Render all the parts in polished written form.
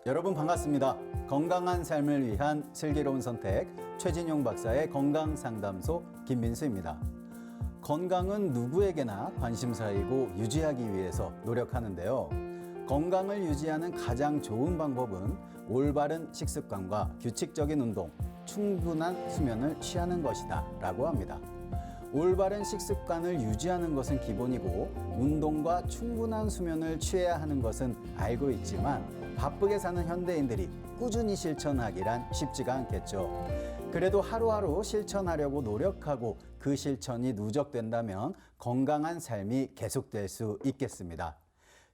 여러분 반갑습니다. 건강한 삶을 위한 슬기로운 선택 최진용 박사의 건강상담소 김민수입니다. 건강은 누구에게나 관심사이고 유지하기 위해서 노력하는데요. 건강을 유지하는 가장 좋은 방법은 올바른 식습관과 규칙적인 운동, 충분한 수면을 취하는 것이다 라고 합니다. 올바른 식습관을 유지하는 것은 기본이고 운동과 충분한 수면을 취해야 하는 것은 알고 있지만 바쁘게 사는 현대인들이 꾸준히 실천하기란 쉽지가 않겠죠. 그래도 하루하루 실천하려고 노력하고 그 실천이 누적된다면 건강한 삶이 계속될 수 있겠습니다.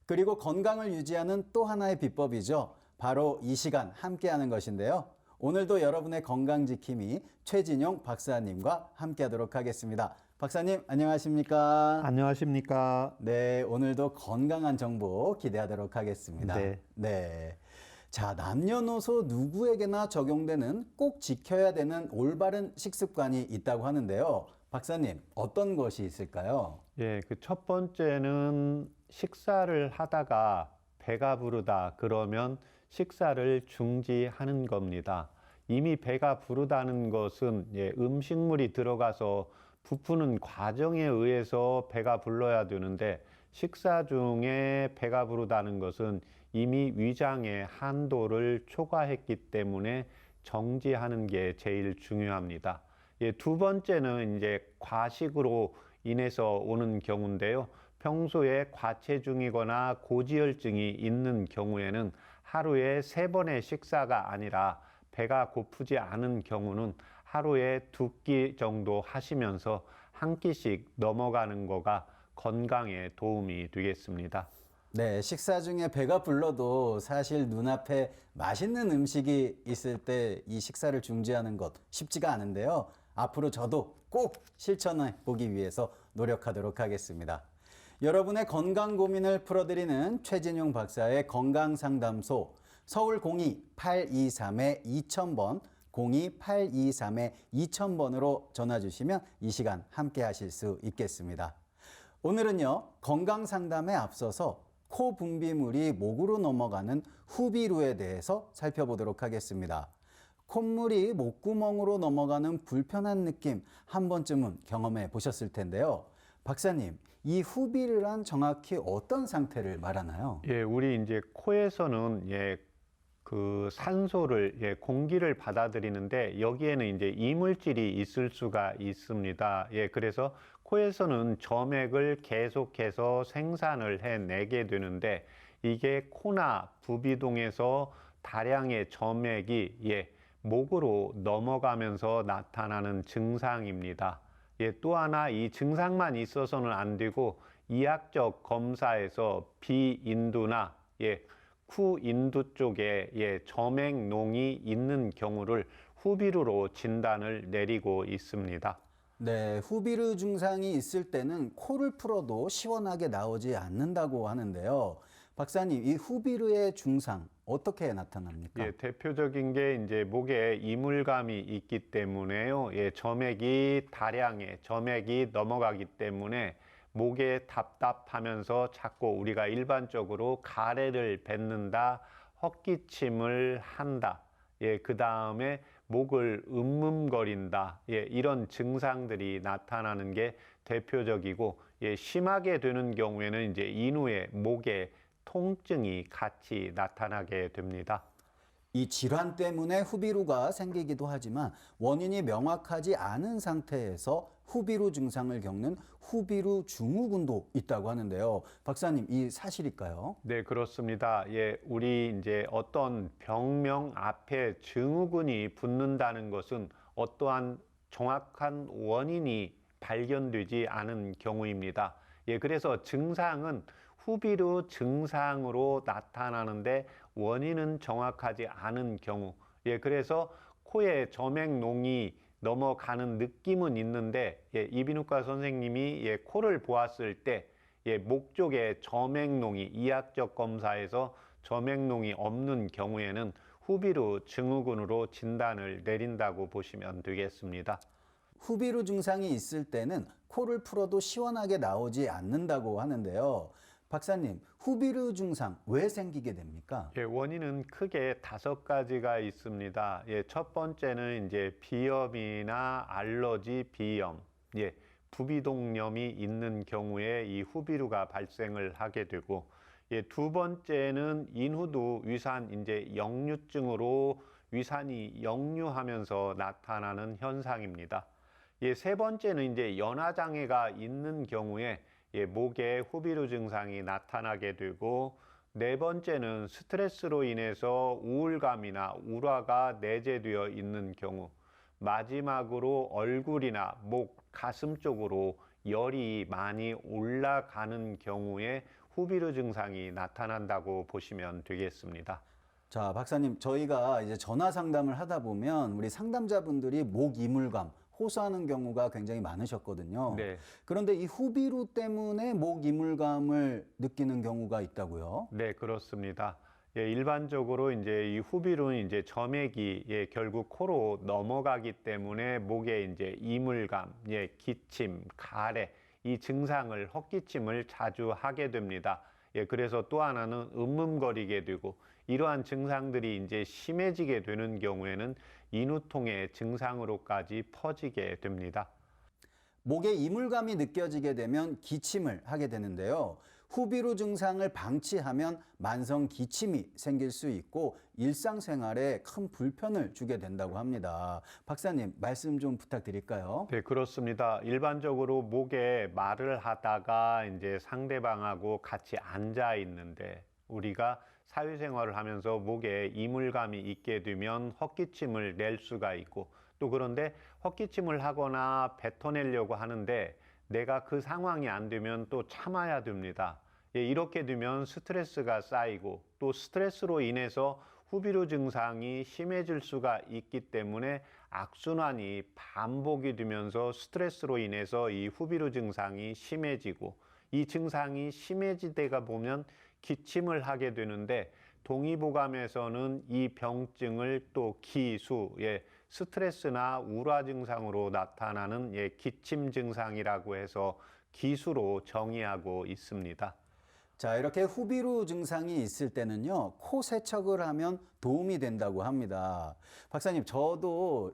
그리고 건강을 유지하는 또 하나의 비법이죠. 바로 이 시간 함께하는 것인데요. 오늘도 여러분의 건강지킴이 최진용 박사님과 함께하도록 하겠습니다. 박사님 안녕하십니까? 안녕하십니까? 네, 오늘도 건강한 정보 기대하도록 하겠습니다. 네. 자, 남녀노소 누구에게나 적용되는 꼭 지켜야 되는 올바른 식습관이 있다고 하는데요. 박사님, 어떤 것이 있을까요? 예, 그 첫 번째는 식사를 하다가 배가 부르다 그러면 식사를 중지하는 겁니다. 이미 배가 부르다는 것은 음식물이 들어가서 부푸는 과정에 의해서 배가 불러야 되는데 식사 중에 배가 부르다는 것은 이미 위장의 한도를 초과했기 때문에 정지하는 게 제일 중요합니다. 두 번째는 과식으로 인해서 오는 경우인데요. 평소에 과체중이거나 고지혈증이 있는 경우에는 하루에 3번의 식사가 아니라 배가 고프지 않은 경우는 하루에 2끼 정도 하시면서 한 끼씩 넘어가는 거가 건강에 도움이 되겠습니다. 네, 식사 중에 배가 불러도 사실 눈앞에 맛있는 음식이 있을 때 이 식사를 중지하는 것 쉽지가 않은데요. 앞으로 저도 꼭 실천해 보기 위해서 노력하도록 하겠습니다. 여러분의 건강 고민을 풀어드리는 최진용 박사의 건강상담소 서울 02-823-2000번 02-823-2000번으로 전화 주시면 이 시간 함께 하실 수 있겠습니다. 오늘은요, 건강상담에 앞서서 코 분비물이 목으로 넘어가는 후비루에 대해서 살펴보도록 하겠습니다. 콧물이 목구멍으로 넘어가는 불편한 느낌 한 번쯤은 경험해 보셨을 텐데요. 박사님, 이 후비루란 정확히 어떤 상태를 말하나요? 우리 코에서는 그 산소를 공기를 받아들이는데 여기에는 이물질이 있을 수가 있습니다. 그래서 코에서는 점액을 계속해서 생산을 해내게 되는데 이게 코나 부비동에서 다량의 점액이 목으로 넘어가면서 나타나는 증상입니다. 또 하나 이 증상만 있어서는 안 되고 이학적 검사에서 비인두나 후인두 쪽에 점액농이 있는 경우를 후비루로 진단을 내리고 있습니다. 네, 후비루 증상이 있을 때는 코를 풀어도 시원하게 나오지 않는다고 하는데요. 박사님, 이 후비루의 증상 어떻게 나타납니까? 대표적인 게 목에 이물감이 있기 때문에요. 점액이 다량의 점액이 넘어가기 때문에 목에 답답하면서 자꾸 우리가 일반적으로 가래를 뱉는다, 헛기침을 한다. 그 다음에 목을 음음거린다. 이런 증상들이 나타나는 게 대표적이고, 심하게 되는 경우에는 인후에 목에 통증이 같이 나타나게 됩니다. 이 질환 때문에 후비루가 생기기도 하지만 원인이 명확하지 않은 상태에서 후비루 증상을 겪는 후비루 증후군도 있다고 하는데요. 박사님, 이 사실일까요? 네, 그렇습니다. 우리 어떤 병명 앞에 증후군이 붙는다는 것은 어떠한 정확한 원인이 발견되지 않은 경우입니다. 그래서 증상은 후비루 증상으로 나타나는데 원인은 정확하지 않은 경우, 그래서 코에 점액농이 넘어가는 느낌은 있는데 이비인후과 선생님이 코를 보았을 때 목 쪽에 점액농이 이학적 검사에서 점액농이 없는 경우에는 후비루 증후군으로 진단을 내린다고 보시면 되겠습니다. 후비루 증상이 있을 때는 코를 풀어도 시원하게 나오지 않는다고 하는데요. 박사님, 후비루 증상 왜 생기게 됩니까? 예, 원인은 크게 5가지가 있습니다. 예, 첫 번째는 이제 비염이나 알러지 비염, 예, 부비동염이 있는 경우에 이 후비루가 발생을 하게 되고, 예, 두 번째는 인후두 위산 이제 역류증으로 위산이 역류하면서 나타나는 현상입니다. 예, 세 번째는 이제 연화장애가 있는 경우에 목에 후비루 증상이 나타나게 되고, 네 번째는 스트레스로 인해서 우울감이나 울화가 내재되어 있는 경우, 마지막으로 얼굴이나 목, 가슴 쪽으로 열이 많이 올라가는 경우에 후비루 증상이 나타난다고 보시면 되겠습니다. 자, 박사님, 저희가 이제 전화 상담을 하다 보면 우리 상담자분들이 목 이물감, 호소하는 경우가 굉장히 많으셨거든요. 네. 그런데 이 후비루 때문에 목 이물감을 느끼는 경우가 있다고요? 네, 그렇습니다. 예, 일반적으로 이제 이 후비루는 이제 점액이 결국 코로 넘어가기 때문에 목에 이제 이물감, 기침, 가래 이 증상을 헛기침을 자주 하게 됩니다. 그래서 또 하나는 음음거리게 되고, 이러한 증상들이 이제 심해지게 되는 경우에는 인후통의 증상으로까지 퍼지게 됩니다. 목에 이물감이 느껴지게 되면 기침을 하게 되는데요. 후비루 증상을 방치하면 만성 기침이 생길 수 있고 일상생활에 큰 불편을 주게 된다고 합니다. 박사님, 말씀 좀 부탁드릴까요? 네, 그렇습니다. 일반적으로 목에 말을 하다가 이제 상대방하고 같이 앉아 있는데, 우리가 사회생활을 하면서 목에 이물감이 있게 되면 헛기침을 낼 수가 있고, 또 그런데 헛기침을 하거나 뱉어내려고 하는데 내가 그 상황이 안 되면 또 참아야 됩니다. 이렇게 되면 스트레스가 쌓이고, 또 스트레스로 인해서 후비루 증상이 심해질 수가 있기 때문에 악순환이 반복이 되면서 스트레스로 인해서 이 후비루 증상이 심해지고, 이 증상이 심해지다가 보면 기침을 하게 되는데, 동의보감에서는 이 병증을 또 기수, 스트레스나 우울화 증상으로 나타나는 기침 증상이라고 해서 기수로 정의하고 있습니다. 자, 이렇게 후비루 증상이 있을 때는요, 코 세척을 하면 도움이 된다고 합니다. 박사님, 저도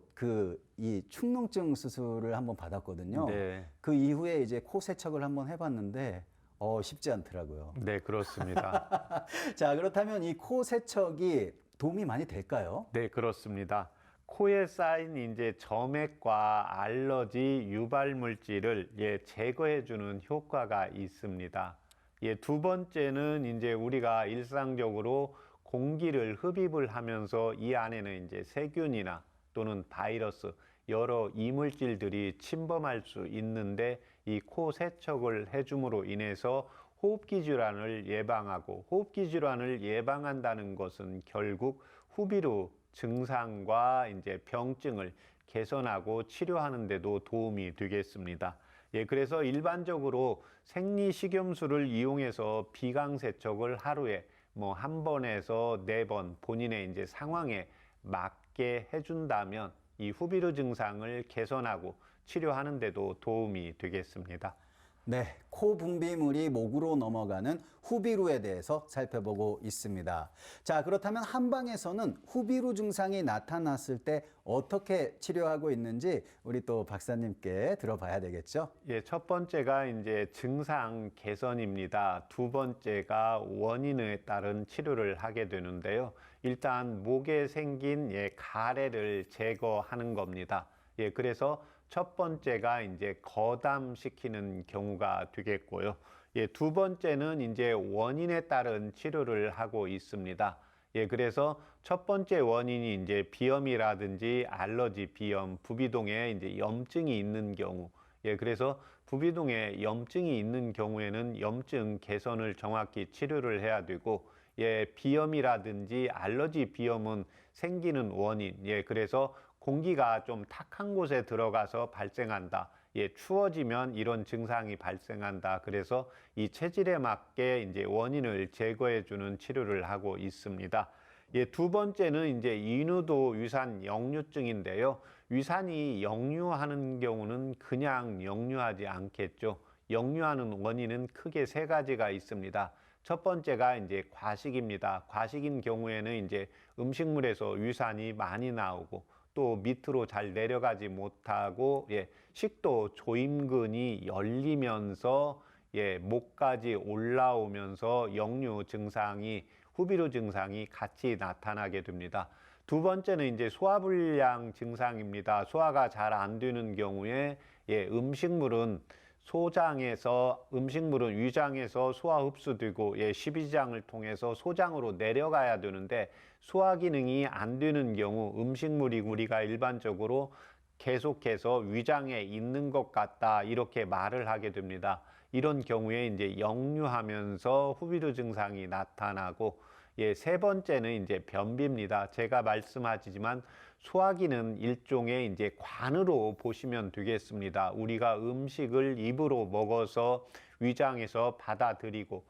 이 축농증 수술을 한번 받았거든요. 네. 그 이후에 이제 코 세척을 한번 해봤는데, 쉽지 않더라고요. 네, 그렇습니다. 자, 그렇다면 이 코 세척이 도움이 많이 될까요? 네, 그렇습니다. 코에 쌓인 이제 점액과 알러지 유발 물질을 제거해주는 효과가 있습니다. 두 번째는 이제 우리가 일상적으로 공기를 흡입을 하면서 이 안에는 이제 세균이나 또는 바이러스, 여러 이물질들이 침범할 수 있는데, 이 코 세척을 해줌으로 인해서 호흡기 질환을 예방하고, 호흡기 질환을 예방한다는 것은 결국 후비루 증상과 이제 병증을 개선하고 치료하는 데도 도움이 되겠습니다. 그래서 일반적으로 생리식염수를 이용해서 비강 세척을 하루에 뭐 1번에서 4번 본인의 이제 상황에 맞게 해준다면 이 후비루 증상을 개선하고 치료하는 데도 도움이 되겠습니다. 네, 코 분비물이 목으로 넘어가는 후비루에 대해서 살펴보고 있습니다. 자, 그렇다면 한방에서는 후비루 증상이 나타났을 때 어떻게 치료하고 있는지 우리 또 박사님께 들어봐야 되겠죠? 첫 번째가 이제 증상 개선입니다. 두 번째가 원인에 따른 치료를 하게 되는데요. 일단 목에 생긴 가래를 제거하는 겁니다. 그래서 첫 번째가 이제 거담시키는 경우가 되겠고요. 두 번째는 이제 원인에 따른 치료를 하고 있습니다. 그래서 첫 번째 원인이 이제 비염이라든지 알러지 비염, 부비동에 이제 염증이 있는 경우. 그래서 부비동에 염증이 있는 경우에는 염증 개선을 정확히 치료를 해야 되고, 비염이라든지 알러지 비염은 생기는 원인. 그래서 공기가 좀 탁한 곳에 들어가서 발생한다. 추워지면 이런 증상이 발생한다. 그래서 이 체질에 맞게 이제 원인을 제거해 주는 치료를 하고 있습니다. 두 번째는 이제 인후도 위산 역류증인데요. 위산이 역류하는 경우는 그냥 역류하지 않겠죠. 역류하는 원인은 크게 세 가지가 있습니다. 첫 번째가 이제 과식입니다. 과식인 경우에는 이제 음식물에서 위산이 많이 나오고 또 밑으로 잘 내려가지 못하고 식도 조임근이 열리면서 목까지 올라오면서 역류 증상이 후비루 증상이 같이 나타나게 됩니다. 두 번째는 이제 소화불량 증상입니다. 소화가 잘 안 되는 경우에 음식물은 위장에서 소화 흡수되고 십이지장을 통해서 소장으로 내려가야 되는데 소화 기능이 안 되는 경우 음식물이 우리가 일반적으로 계속해서 위장에 있는 것 같다 이렇게 말을 하게 됩니다. 이런 경우에 이제 역류하면서 후비루 증상이 나타나고 세 번째는 이제 변비입니다. 제가 말씀하지만 소화기는 일종의 이제 관으로 보시면 되겠습니다. 우리가 음식을 입으로 먹어서 위장에서 받아들이고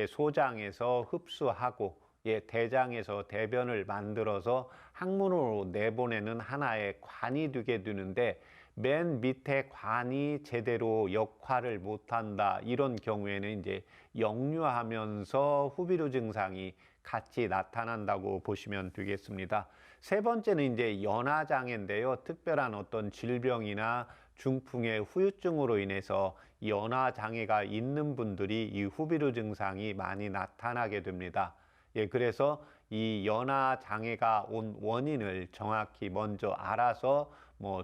소장에서 흡수하고 대장에서 대변을 만들어서 항문으로 내보내는 하나의 관이 되게 되는데 맨 밑에 관이 제대로 역할을 못한다. 이런 경우에는 이제 역류하면서 후비루 증상이 같이 나타난다고 보시면 되겠습니다. 세 번째는 이제 연화장애인데요. 특별한 어떤 질병이나 중풍의 후유증으로 인해서 연화장애가 있는 분들이 이 후비루 증상이 많이 나타나게 됩니다. 그래서 이 연화장애가 온 원인을 정확히 먼저 알아서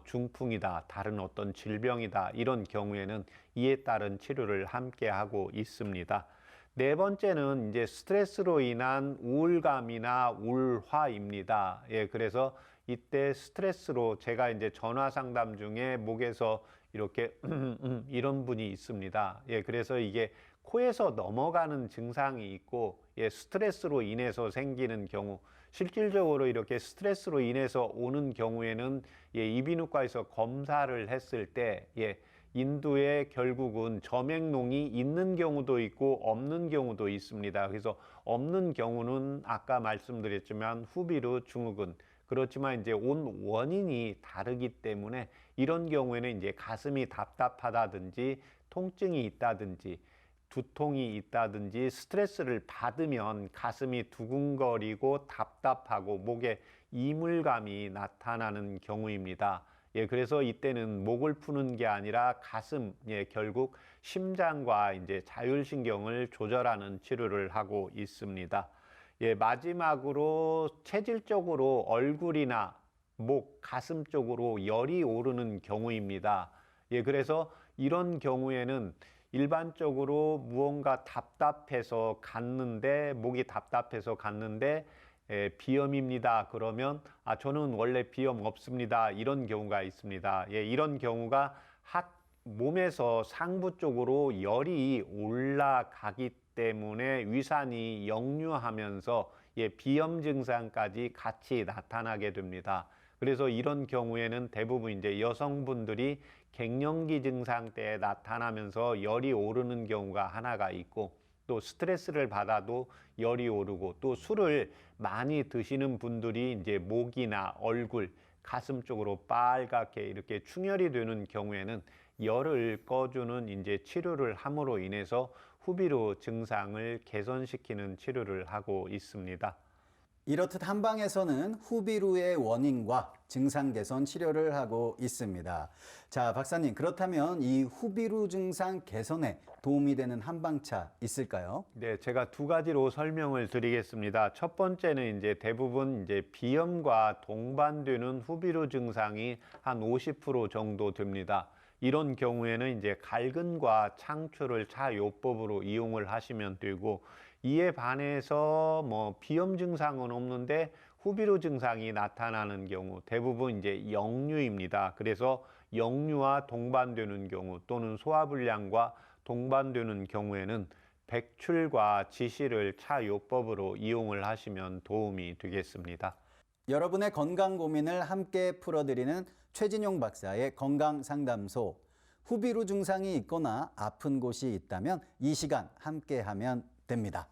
중풍이다, 다른 어떤 질병이다 이런 경우에는 이에 따른 치료를 함께 하고 있습니다. 네 번째는 이제 스트레스로 인한 우울감이나 우울화입니다. 그래서 이때 스트레스로 제가 이제 전화 상담 중에 목에서 이렇게 이런 분이 있습니다. 그래서 이게 코에서 넘어가는 증상이 있고 스트레스로 인해서 생기는 경우 실질적으로 이렇게 스트레스로 인해서 오는 경우에는 이비인후과에서 검사를 했을 때 인두에 결국은 점액농이 있는 경우도 있고 없는 경우도 있습니다. 그래서 없는 경우는 아까 말씀드렸지만 후비루 증후군 그렇지만 이제 온 원인이 다르기 때문에 이런 경우에는 이제 가슴이 답답하다든지 통증이 있다든지 두통이 있다든지 스트레스를 받으면 가슴이 두근거리고 답답하고 목에 이물감이 나타나는 경우입니다. 그래서 이때는 목을 푸는 게 아니라 가슴, 결국 심장과 이제 자율신경을 조절하는 치료를 하고 있습니다. 마지막으로 체질적으로 얼굴이나 목, 가슴 쪽으로 열이 오르는 경우입니다. 그래서 이런 경우에는 일반적으로 무언가 답답해서 갔는데 목이 답답해서 갔는데 비염입니다. 그러면 저는 원래 비염 없습니다. 이런 경우가 있습니다. 이런 경우가 몸에서 상부 쪽으로 열이 올라가기 때문에 위산이 역류하면서 비염 증상까지 같이 나타나게 됩니다. 그래서 이런 경우에는 대부분 이제 여성분들이 갱년기 증상 때 나타나면서 열이 오르는 경우가 하나가 있고 또 스트레스를 받아도 열이 오르고 또 술을 많이 드시는 분들이 이제 목이나 얼굴, 가슴 쪽으로 빨갛게 이렇게 충혈이 되는 경우에는 열을 꺼주는 이제 치료를 함으로 인해서 후비루 증상을 개선시키는 치료를 하고 있습니다. 이렇듯 한방에서는 후비루의 원인과 증상 개선 치료를 하고 있습니다. 자, 박사님, 그렇다면 이 후비루 증상 개선에 도움이 되는 한방차 있을까요? 네, 제가 두 가지로 설명을 드리겠습니다. 첫 번째는 이제 대부분 이제 비염과 동반되는 후비루 증상이 한 50% 정도 됩니다. 이런 경우에는 이제 갈근과 창출을 차요법으로 이용을 하시면 되고 이에 반해서 비염 증상은 없는데 후비루 증상이 나타나는 경우 대부분 이제 역류입니다. 그래서 역류와 동반되는 경우 또는 소화불량과 동반되는 경우에는 백출과 지시를 차요법으로 이용을 하시면 도움이 되겠습니다. 여러분의 건강 고민을 함께 풀어드리는 최진용 박사의 건강상담소. 후비루 증상이 있거나 아픈 곳이 있다면 이 시간 함께하면 됩니다.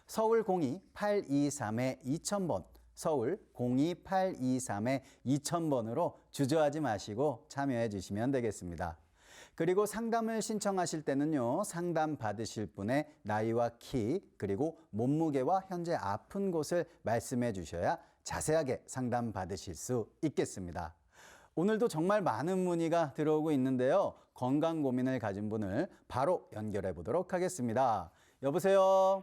서울 02-823-2000번, 서울 02-823-2000번으로 주저하지 마시고 참여해 주시면 되겠습니다. 그리고 상담을 신청하실 때는요, 상담 받으실 분의 나이와 키, 그리고 몸무게와 현재 아픈 곳을 말씀해 주셔야 자세하게 상담 받으실 수 있겠습니다. 오늘도 정말 많은 문의가 들어오고 있는데요. 건강 고민을 가진 분을 바로 연결해 보도록 하겠습니다. 여보세요?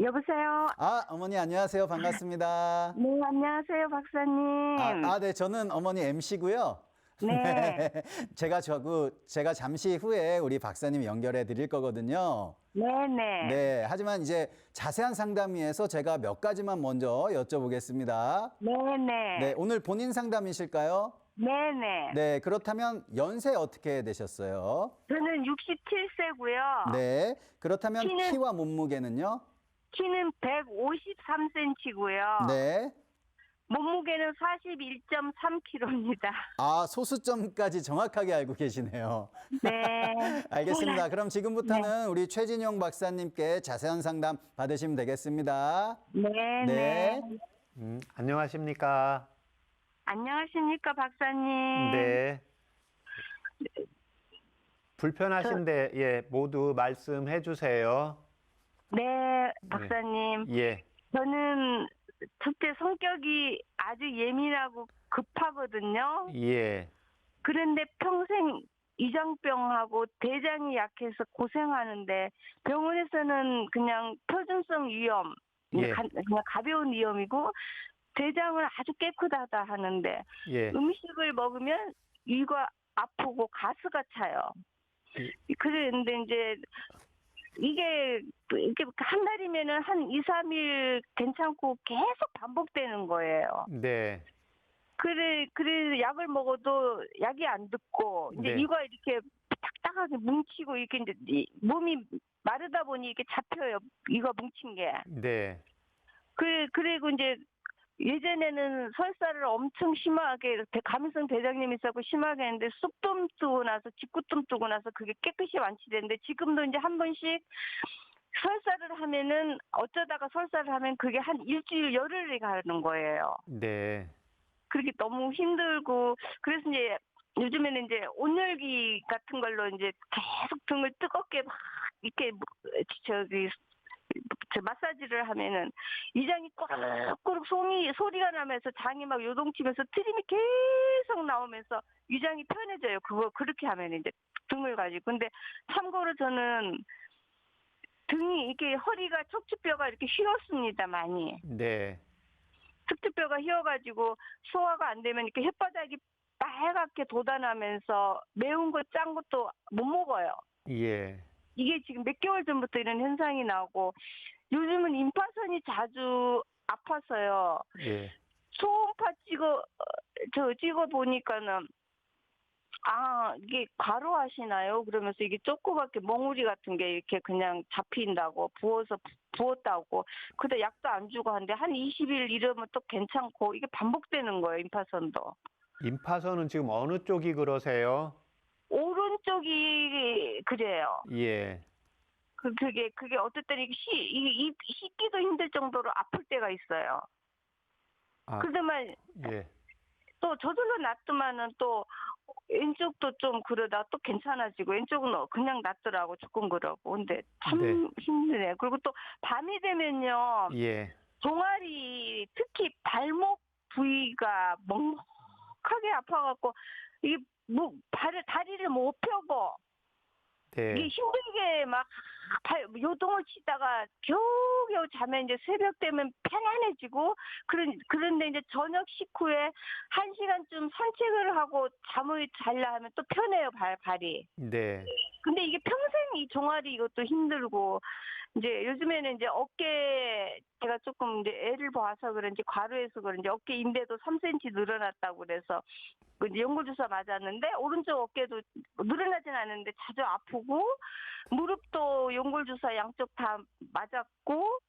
여보세요? 어머니 안녕하세요. 반갑습니다. 네, 안녕하세요, 박사님. 네, 저는 어머니 MC고요. 네. 제가 잠시 후에 우리 박사님 연결해 드릴 거거든요. 네네. 네, 하지만 이제 자세한 상담 위해서 제가 몇 가지만 먼저 여쭤보겠습니다. 네네. 네, 오늘 본인 상담이실까요? 네네. 네, 그렇다면 연세 어떻게 되셨어요? 저는 67세고요. 네, 그렇다면 키는- 키와 몸무게는요? 키는 153cm고요. 네. 몸무게는 41.3kg입니다. 소수점까지 정확하게 알고 계시네요. 네. 알겠습니다. 그럼 지금부터는 우리 최진용 박사님께 자세한 상담 받으시면 되겠습니다. 네네. 네. 안녕하십니까? 안녕하십니까, 박사님. 네. 불편하신데 예, 모두 말씀해 주세요. 네, 박사님. 예. 저는 첫째 성격이 아주 예민하고 급하거든요. 예. 그런데 평생 이장병하고 대장이 약해서 고생하는데 병원에서는 그냥 표준성 위염, 예. 그냥 가벼운 위염이고 대장은 아주 깨끗하다 하는데 예. 음식을 먹으면 위가 아프고 가스가 차요. 그런데 이제 이게 한 달이면은 한 2, 3일 괜찮고 계속 반복되는 거예요. 네. 그래 약을 먹어도 약이 안 듣고 이제 네. 이가 이렇게 딱딱하게 뭉치고 이렇게 이제 몸이 마르다 보니 이렇게 잡혀요. 이가 뭉친 게. 네. 그리고 이제 예전에는 설사를 엄청 심하게 감염성 대장염이 있었고 심하게 했는데 쑥뜸 뜨고 나서 직구뜸 뜨고 나서 그게 깨끗이 완치됐는데 지금도 이제 한 번씩 설사를 하면은 어쩌다가 설사를 하면 그게 한 일주일 열흘이 가는 거예요. 네. 그렇게 너무 힘들고 그래서 이제 요즘에는 이제 온열기 같은 걸로 이제 계속 등을 뜨겁게 막 이렇게 저 마사지를 하면은 이장이 꼬르륵 소리가 나면서 장이 막 요동치면서 트림이 계속 나오면서 위장이 편해져요. 그렇게 하면 이제 등을 가지고. 근데 참고로 저는 등이 이렇게 허리가 척추뼈가 이렇게 휘었습니다, 많이. 네. 척추뼈가 휘어가지고 소화가 안 되면 이렇게 혓바닥이 빨갛게 돋아나면서 매운 거 짠 것도 못 먹어요. 예. 이게 지금 몇 개월 전부터 이런 현상이 나오고 요즘은 임파선이 자주 아파서요. 예. 초음파 찍어 보니까는 이게 과로하시나요? 그러면서 이게 조그맣게 멍우리 같은 게 이렇게 그냥 잡힌다고 부었다고. 근데 약도 안 주고 하는데 한 20일 이러면 또 괜찮고 이게 반복되는 거예요, 임파선도. 임파선은 지금 어느 쪽이 그러세요? 오른쪽이 그래요. 예. 그게 어쨌든 이게 씻기도 힘들 정도로 아플 때가 있어요. 그러더만 예. 또 저절로 낫더만은 또 왼쪽도 좀 그러다 또 괜찮아지고 왼쪽은 그냥 낫더라고 조금 그러고. 근데 참 네. 힘드네. 그리고 또 밤이 되면요 예. 종아리 특히 발목 부위가 멍하게 아파갖고 이게 다리를 못 펴고 네. 이게 힘들게 막 요동을 치다가 겨우겨우 자면 이제 새벽 되면 편안해지고 그런데 이제 저녁 식후에 1시간쯤 산책을 하고 잠을 자려 하면 또 편해요, 발이. 네. 근데 이게 평생 이 종아리 이것도 힘들고 이제 요즘에는 이제 어깨 제가 조금 이제 애를 봐서 그런지 과로해서 그런지 어깨 인대도 3cm 늘어났다고 그래서 이제 연골주사 맞았는데 오른쪽 어깨도 늘어나진 않는데 자주 아프고 무릎도 연골주사 양쪽 다 맞았고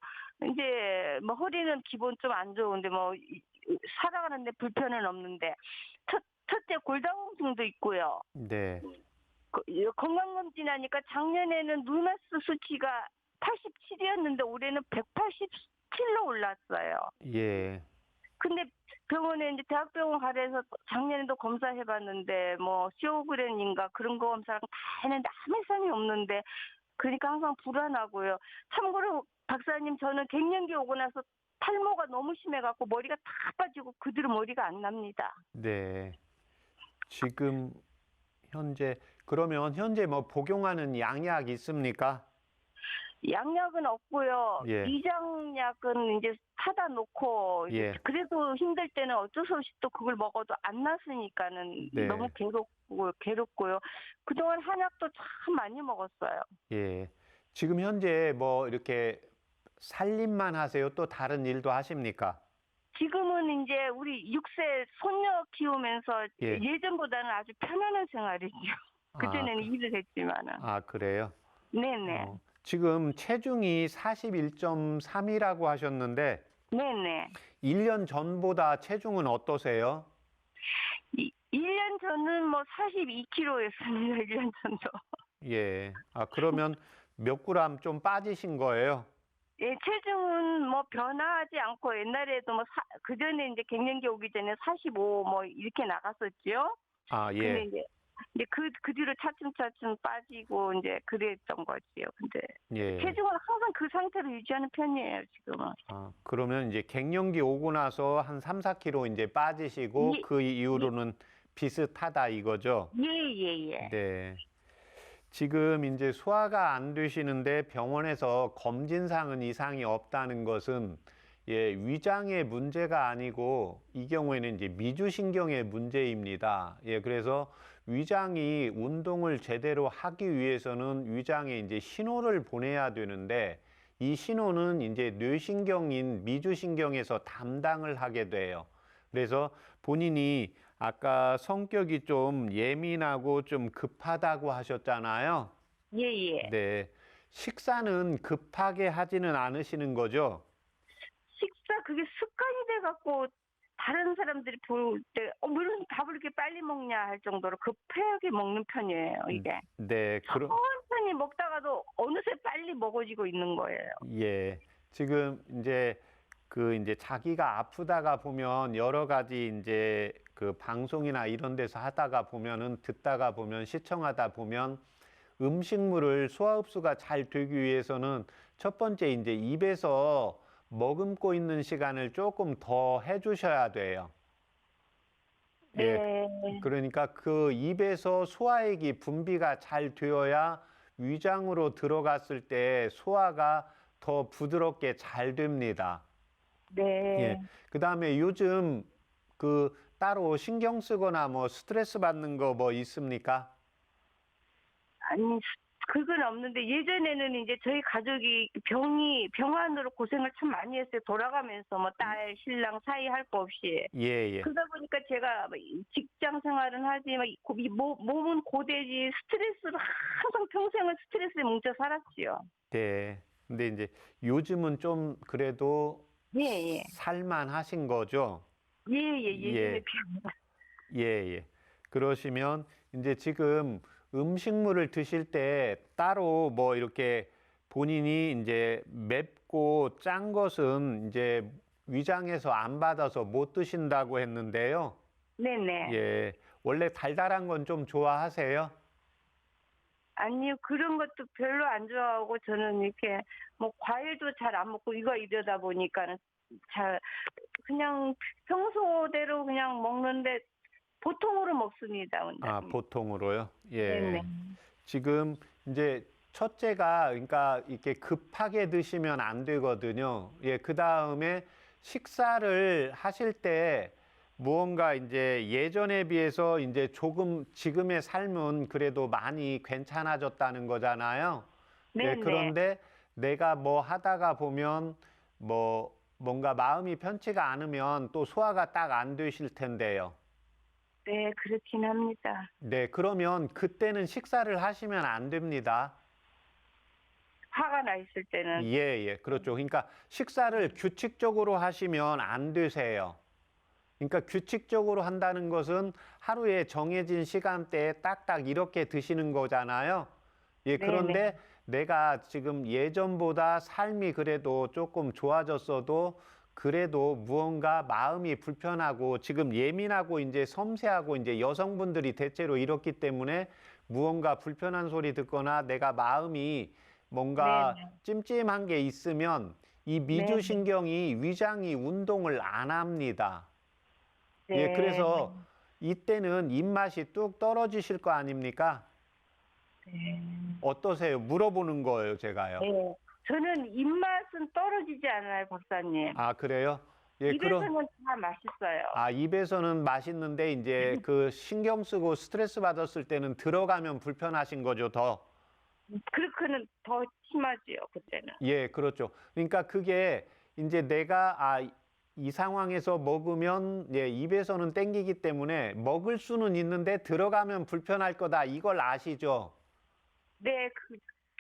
이제 뭐 허리는 기본 좀 안 좋은데 뭐 살아가는데 불편은 없는데 첫째 골다공증도 있고요. 네. 건강검진하니까 작년에는 루나스 수치가 87이었는데 올해는 187로 올랐어요. 예. 근데 이번에 이제 대학병원 가래서 작년에도 검사해봤는데 뭐 쇼그렌인가 그런 거 검사랑 다 했는데 아무 이상이 없는데 그러니까 항상 불안하고요. 참고로 박사님 저는 갱년기 오고 나서 탈모가 너무 심해갖고 머리가 다 빠지고 그 뒤로 머리가 안 납니다. 네. 지금 그러면 현재 뭐 복용하는 양약 있습니까? 양약은 없고요. 예. 위장약은 이제 사다 놓고 이제 예. 그래도 힘들 때는 어쩔 수 없이 또 그걸 먹어도 안 났으니까는 네. 너무 괴롭고요. 그동안 한약도 참 많이 먹었어요. 예. 지금 현재 뭐 이렇게 살림만 하세요? 또 다른 일도 하십니까? 지금은 이제 우리 6세 손녀 키우면서 예. 예전보다는 아주 편안한 생활이죠. 그전에는 일을 했지만은. 그래요? 네네. 지금 체중이 41.3이라고 하셨는데 네네. 1년 전보다 체중은 어떠세요? 1년 전은 뭐 42kg였습니다. 1년 전도. 예. 그러면 몇 그램 좀 빠지신 거예요? 예, 체중은 뭐 변화하지 않고 옛날에도 뭐 그전에 이제 갱년기 오기 전에 45 뭐 이렇게 나갔었죠. 예. 근데 이제 그 뒤로 차츰차츰 빠지고 이제 그랬던 거지요. 근데 예. 체중은 항상 그 상태로 유지하는 편이에요, 지금은. 그러면 이제 갱년기 오고 나서 한 3, 4kg 이제 빠지시고 예. 그 이후로는 비슷하다 이거죠? 예. 네. 지금 이제 소화가 안 되시는데 병원에서 검진상은 이상이 없다는 것은 위장의 문제가 아니고 이 경우에는 이제 미주신경의 문제입니다. 그래서 위장이 운동을 제대로 하기 위해서는 위장에 이제 신호를 보내야 되는데 이 신호는 이제 뇌신경인 미주신경에서 담당을 하게 돼요. 그래서 본인이 아까 성격이 좀 예민하고 좀 급하다고 하셨잖아요. 예. 네. 식사는 급하게 하지는 않으시는 거죠? 식사 그게 습관이 돼갖고 다른 사람들이 볼 때 뭐 이런 밥을 이렇게 빨리 먹냐 할 정도로 급하게 먹는 편이에요, 이게. 네. 천천히 먹다가도 어느새 빨리 먹어지고 있는 거예요. 예. 지금 이제 이제 자기가 아프다가 보면 여러 가지 이제 그 방송이나 이런 데서 하다가 보면은 듣다가 보면 시청하다 보면 음식물을 소화 흡수가 잘 되기 위해서는 첫 번째 이제 입에서 머금고 있는 시간을 조금 더 해주셔야 돼요. 네. 그러니까 그 입에서 소화액이 분비가 잘 되어야 위장으로 들어갔을 때 소화가 더 부드럽게 잘 됩니다. 네. 그다음에 요즘 따로 신경 쓰거나 뭐 스트레스 받는 거 뭐 있습니까? 아니, 그건 없는데 예전에는 이제 저희 가족이 병환으로 고생을 참 많이 했어요. 돌아가면서 뭐 딸, 신랑 사이 할 거 없이. 예. 그러다 보니까 제가 뭐 직장 생활은 하지만 몸은 고되지 스트레스를 항상 평생을 스트레스에 뭉쳐 살았지요. 네. 근데 이제 요즘은 좀 그래도 예. 살만하신 거죠? 예전에 비합니다. 예. 그러시면 이제 지금 음식물을 드실 때 따로 뭐 이렇게 본인이 이제 맵고 짠 것은 이제 위장에서 안 받아서 못 드신다고 했는데요. 네네. 원래 달달한 건 좀 좋아하세요? 아니요, 그런 것도 별로 안 좋아하고 저는 이렇게 뭐 과일도 잘 안 먹고 이러다 보니까는 잘 그냥 평소대로 그냥 먹는데 보통으로 먹습니다, 원장님. 보통으로요? 예. 네네. 지금 이제 첫째가 그러니까 이렇게 급하게 드시면 안 되거든요. 그다음에 식사를 하실 때 무언가 이제 예전에 비해서 이제 조금 지금의 삶은 그래도 많이 괜찮아졌다는 거잖아요. 네네. 그런데 내가 뭐 하다가 보면 뭐 뭔가 마음이 편치가 않으면 또 소화가 딱 안 되실 텐데요. 네, 그렇긴 합니다. 네, 그러면 그때는 식사를 하시면 안 됩니다. 화가 나 있을 때는. 그렇죠. 그러니까 식사를 규칙적으로 하시면 안 되세요. 그러니까 규칙적으로 한다는 것은 하루에 정해진 시간대에 딱딱 이렇게 드시는 거잖아요. 그런데 내가 지금 예전보다 삶이 그래도 조금 좋아졌어도 그래도 무언가 마음이 불편하고 지금 예민하고 이제 섬세하고 이제 여성분들이 대체로 이렇기 때문에 무언가 불편한 소리 듣거나 내가 마음이 뭔가 네네. 찜찜한 게 있으면 이 네네. 미주신경이 위장이 운동을 안 합니다. 예, 네. 그래서 이때는 입맛이 뚝 떨어지실 거 아닙니까? 네. 어떠세요? 물어보는 거예요, 제가요. 네. 저는 입맛은 떨어지지 않아요, 박사님. 아, 그래요? 예, 입에서는 다 맛있어요. 아, 입에서는 맛있는데 이제 그 신경 쓰고 스트레스 받았을 때는 들어가면 불편하신 거죠, 더. 그렇게는 더 심하지요, 그때는. 예, 그렇죠. 그러니까 그게 이제 내가 이 상황에서 먹으면 예, 입에서는 땡기기 때문에 먹을 수는 있는데 들어가면 불편할 거다. 이걸 아시죠? 네,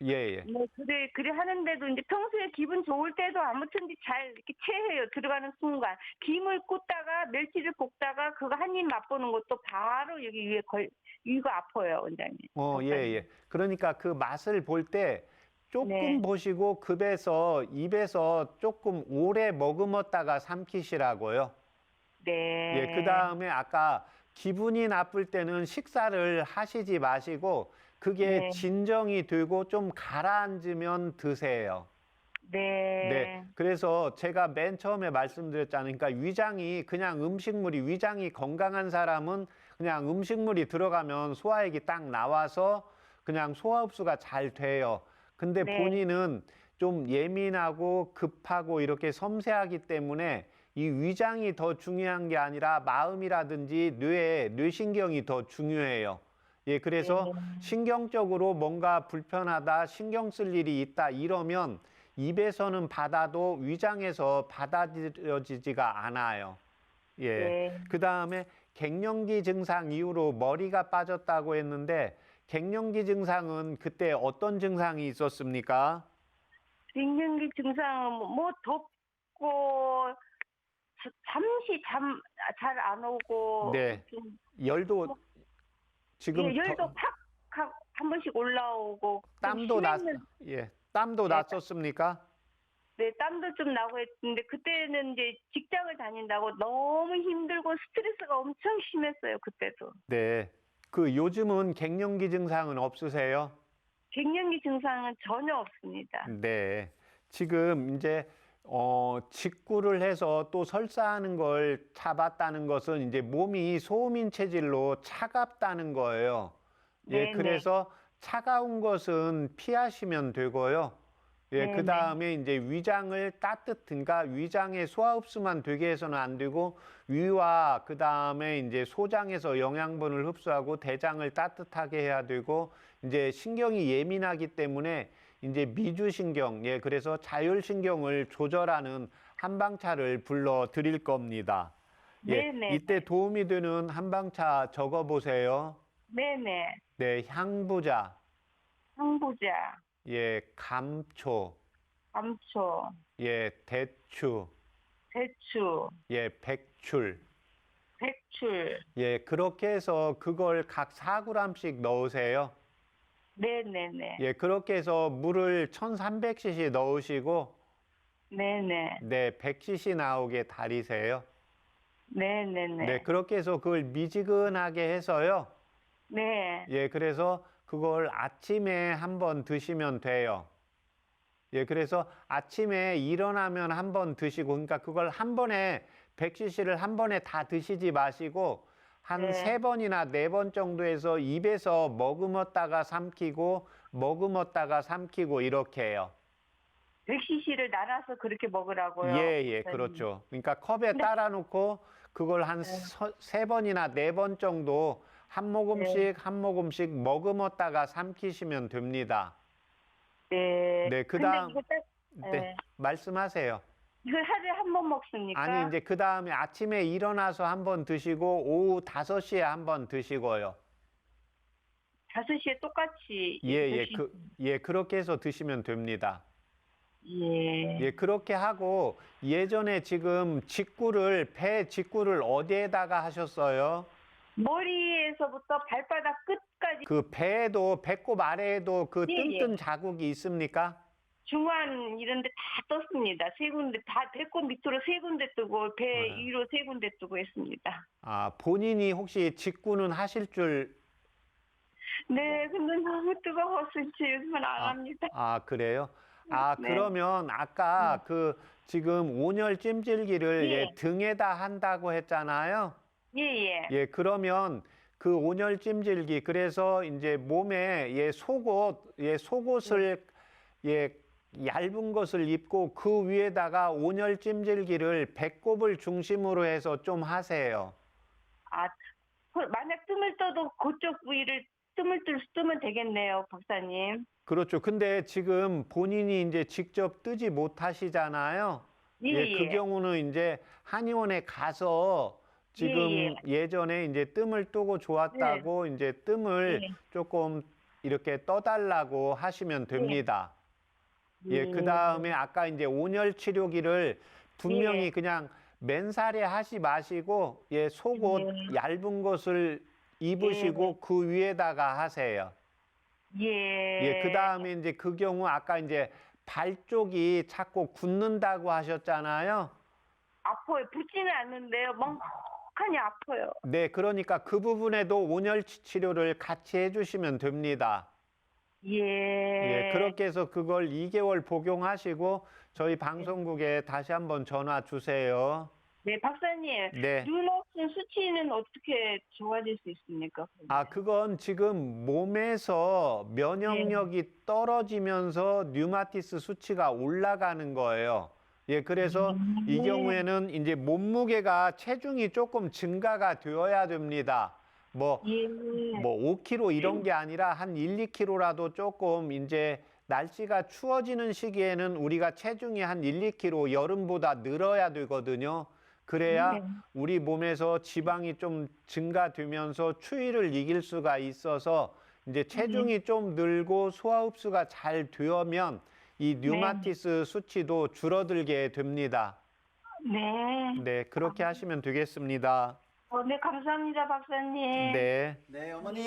예, 예. 뭐 그래 하는데도 이제 평소에 기분 좋을 때도 아무튼지 잘 이렇게 체해요. 들어가는 순간 김을 꽂다가 멸치를 볶다가 그거 한 입 맛보는 것도 바로 여기 위에 위가 아파요, 원장님. 예, 예. 그러니까 그 맛을 볼 때 조금 네. 보시고 입에서 조금 오래 머금었다가 삼키시라고요. 네. 예, 그 다음에 아까 기분이 나쁠 때는 식사를 하시지 마시고 그게 네. 진정이 되고 좀 가라앉으면 드세요. 네. 네. 그래서 제가 맨 처음에 말씀드렸잖아요. 그러니까 위장이 건강한 사람은 그냥 음식물이 들어가면 소화액이 딱 나와서 그냥 소화 흡수가 잘 돼요. 근데 네. 본인은 좀 예민하고 급하고 이렇게 섬세하기 때문에 이 위장이 더 중요한 게 아니라 마음이라든지 뇌신경이 더 중요해요. 예, 그래서 네. 신경적으로 뭔가 불편하다, 신경 쓸 일이 있다 이러면 입에서는 받아도 위장에서 받아들여지지가 않아요. 예. 네. 그 다음에 갱년기 증상 이후로 머리가 빠졌다고 했는데 갱년기 증상은 그때 어떤 증상이 있었습니까? 갱년기 증상은 뭐 덥고 잠시 잠 잘 안 오고 네. 좀 열도 지금 예, 열도 팍 한 번씩 올라오고 좀 땀도 땀도 네. 났었습니까? 네, 땀도 좀 나고 했는데 그때는 이제 직장을 다닌다고 너무 힘들고 스트레스가 엄청 심했어요, 그때도. 네. 그 요즘은 갱년기 증상은 없으세요? 갱년기 증상은 전혀 없습니다. 네. 지금 이제 직구를 해서 또 설사하는 걸 잡았다는 것은 이제 몸이 소음인 체질로 차갑다는 거예요. 예, 네네. 그래서 차가운 것은 피하시면 되고요. 예, 네네. 그 다음에 이제 위장을 따뜻한가 위장의 소화 흡수만 되게 해서는 안 되고 위와 그 다음에 이제 소장에서 영양분을 흡수하고 대장을 따뜻하게 해야 되고 이제 신경이 예민하기 때문에 이제 미주신경, 예, 그래서 자율신경을 조절하는 한방차를 불러 드릴 겁니다. 예, 네네. 이때 도움이 되는 한방차 적어 보세요. 네네. 네, 향부자, 항부자, 예, 감초, 감초, 예, 대추, 대추, 예, 백출. 백출. 예, 그렇게 해서 그걸 각 4g씩 넣으세요. 네네네. 예, 그렇게 해서 물을 1300cc 넣으시고 네네. 네, 100cc 나오게 달이세요. 네네네. 네, 그렇게 해서 그걸 미지근하게 해서요. 네. 예, 그래서 그걸 아침에 한번 드시면 돼요. 예, 그래서 아침에 일어나면 한번 드시고, 그러니까 그걸 한 번에 100cc를 한 번에 다 드시지 마시고 한 네. 3번이나 4번 정도에서 입에서 머금었다가 삼키고 이렇게 해요. 100cc를 나눠서 그렇게 먹으라고요. 예, 예, 그렇죠. 그러니까 컵에 네. 따라 놓고 그걸 한 네. 3번이나 4번 정도 한 모금씩 네. 한 모금씩 머금었다가 삼키시면 됩니다. 네. 네, 근데 그다음 이거 딱, 네, 말씀하세요. 이걸 하루에 한 번 먹습니까? 아니, 이제 그다음에 아침에 일어나서 한번 드시고 오후 5시에 한번 드시고요. 5시에 똑같이. 예, 예, 그렇게 해서 드시면 됩니다. 예. 예, 그렇게 하고 예전에 지금 배 직구를 어디에다가 하셨어요? 머리에서부터 발바닥 끝까지 그 배꼽 아래에도 그 예, 예. 뜬뜬 자국이 있습니까? 중환 이런 데 다 떴습니다. 세 군데 다 배꼽 밑으로 세 군데 뜨고 배 네. 위로 세 군데 뜨고 했습니다. 아, 본인이 혹시 직구는 하실 줄 네, 근데 너무 뜨거워서 이제 요즘은 안 합니다. 그래요? 아, 네. 그러면 아까 그 지금 온열 찜질기를 예. 예, 등에다 한다고 했잖아요. 예, 예. 예, 그러면 그 온열 찜질기 그래서 이제 몸에 속옷을 예, 얇은 것을 입고 그 위에다가 온열 찜질기를 배꼽을 중심으로 해서 좀 하세요. 아, 만약 뜸을 떠도 그쪽 부위를 뜨면 되겠네요, 박사님. 그렇죠. 근데 지금 본인이 이제 직접 뜨지 못하시잖아요. 예, 예, 그 예. 경우는 이제 한의원에 가서 예, 지금 예전에 이제 뜸을 뜨고 좋았다고 이제 뜸을 예. 조금 이렇게 떠달라고 하시면 됩니다. 예, 그 다음에 아까 이제 온열 치료기를 분명히 예. 그냥 맨살에 하지 마시고 예, 속옷 예. 얇은 것을 입으시고 그 위에다가 하세요. 예. 예, 그 다음에 이제 그 경우 아까 이제 발 쪽이 자꾸 굳는다고 하셨잖아요. 아파요. 붓지는 않는데요. 멍하니 아파요. 네, 그러니까 그 부분에도 온열 치료를 같이 해주시면 됩니다. 예, 예. 그렇게 해서 그걸 2개월 복용하시고 저희 방송국에 다시 한번 전화 주세요. 네, 박사님. 네. 류노슨 수치는 어떻게 좋아질 수 있습니까? 아, 그건 지금 몸에서 면역력이 떨어지면서 류마티스 수치가 올라가는 거예요. 예, 그래서 이 경우에는 이제 몸무게가 체중이 조금 증가가 되어야 됩니다. 뭐 예. 5kg 이런 게 아니라 한 1, 2kg라도 조금 이제 날씨가 추워지는 시기에는 우리가 체중이 한 1, 2kg 여름보다 늘어야 되거든요. 그래야 네. 우리 몸에서 지방이 좀 증가되면서 추위를 이길 수가 있어서 이제 체중이 좀 늘고 소화 흡수가 잘 되면 이 류마티스 수치도 줄어들게 됩니다. 네. 네, 그렇게 하시면 되겠습니다. 네, 감사합니다, 박사님. 네. 네, 어머니.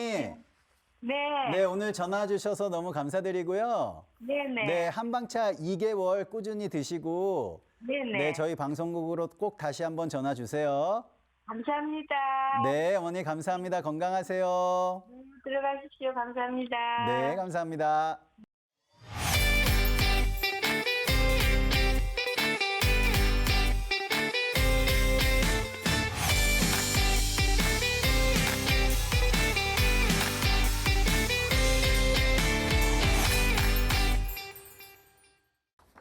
네. 네, 오늘 전화 주셔서 너무 감사드리고요. 네네. 네, 한방차 2개월 꾸준히 드시고 네네. 네, 저희 방송국으로 꼭 다시 한번 전화 주세요. 감사합니다. 네, 어머니 감사합니다. 건강하세요. 들어가십시오. 감사합니다. 네, 감사합니다.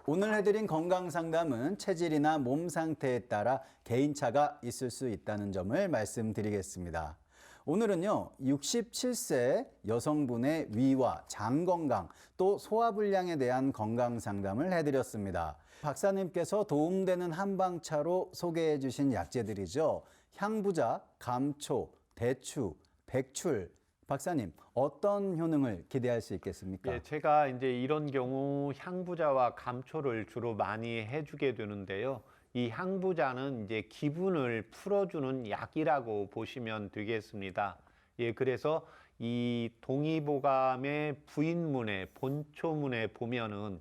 오늘 해드린 건강상담은 체질이나 몸 상태에 따라 개인차가 있을 수 있다는 점을 말씀드리겠습니다. 오늘은요, 67세 여성분의 위와 장 건강, 또 소화불량에 대한 건강상담을 해드렸습니다. 박사님께서 도움되는 한방차로 소개해 주신 약재들이죠. 향부자, 감초, 대추, 백출. 박사님, 어떤 효능을 기대할 수 있겠습니까? 예, 제가 이제 이런 경우 향부자와 감초를 주로 많이 해주게 되는데요. 이 향부자는 이제 기분을 풀어주는 약이라고 보시면 되겠습니다. 예, 그래서 이 동의보감의 부인문에, 본초문에 보면은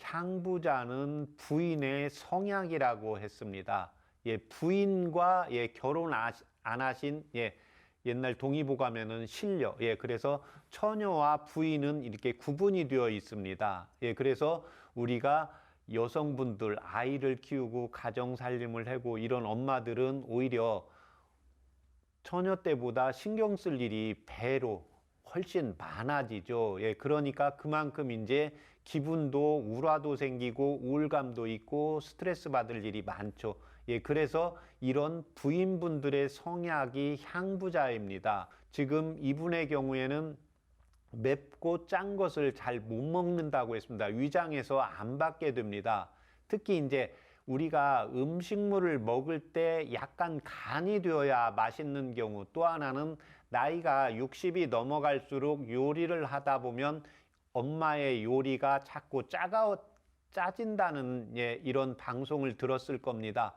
향부자는 부인의 성약이라고 했습니다. 예, 부인과 예, 결혼 안 하신 옛날 동의보감에는 신녀, 그래서 처녀와 부인은 이렇게 구분이 되어 있습니다. 그래서 우리가 여성분들 아이를 키우고 가정 살림을 하고 이런 엄마들은 오히려 처녀 때보다 신경 쓸 일이 배로 훨씬 많아지죠. 그러니까 그만큼 이제 기분도 우울화도 생기고 우울감도 있고 스트레스 받을 일이 많죠. 그래서 이런 부인분들의 성약이 향부자입니다. 지금 이분의 경우에는 맵고 짠 것을 잘 못 먹는다고 했습니다. 위장에서 안 받게 됩니다. 특히 이제 우리가 음식물을 먹을 때 약간 간이 되어야 맛있는 경우, 또 하나는 나이가 60이 넘어갈수록 요리를 하다 보면 엄마의 요리가 자꾸 짜진다는 이런 방송을 들었을 겁니다.